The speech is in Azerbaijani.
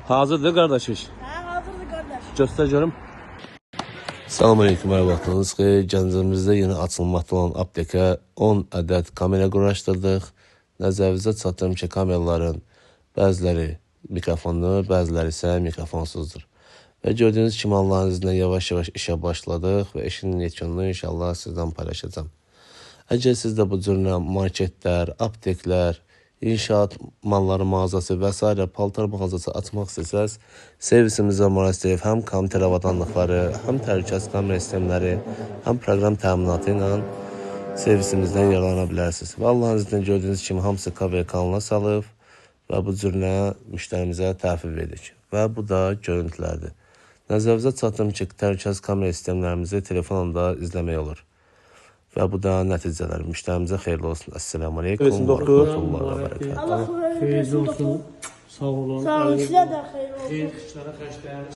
Hazırdır qardaşış. Hazırdır qardaş. Göstər görüm. Salamünaleyküm, hər vaxtınız xeyir. Gəncəmizdə yeni açılmaqda olan aptekə 10 ədəd kamera quraşdırdıq. Nəzərinizə çatdırım ki, kameraların bəziləri mikrofonlu, bəziləri isə mikrofonsuzdur. Və gördüyünüz kimi Allah'ın izniyle yavaş-yavaş işə başladıq və işin yekununu inşallah sizdən paylaşacağım. Əgər siz də bu cür marketlər, apteklər, inşaat malları mağazası və s. paltar mağazası açmaq istəsəz, servisimizə müraciət edib həm kompüter avadanlıqları, həm təhlükəsizlik kamera sistemləri, həm proqram təminatı ilə servisimizdən yararlana bilərsiniz. Və Allah'ın izniyle gördüyünüz kimi hamısı kamera kanalına salıb və bu cürlə müştərimizə təhvil verdik. Və bu da görüntülərdir. Nəzərinizə çatdırım ki, təhlükəsizlik kamera sistemlərimizi telefonunda izləmək olur. Və bu da nəticələr. Müştərimizə xeyirli olsun. Əssəlamu aleykum və rəhmətullahi və bərəkatuhu. Allah xeyirli olsun. Sağ olun. Sağ olun. Sizə də xeyirli olsun. Xeyir, xeyir,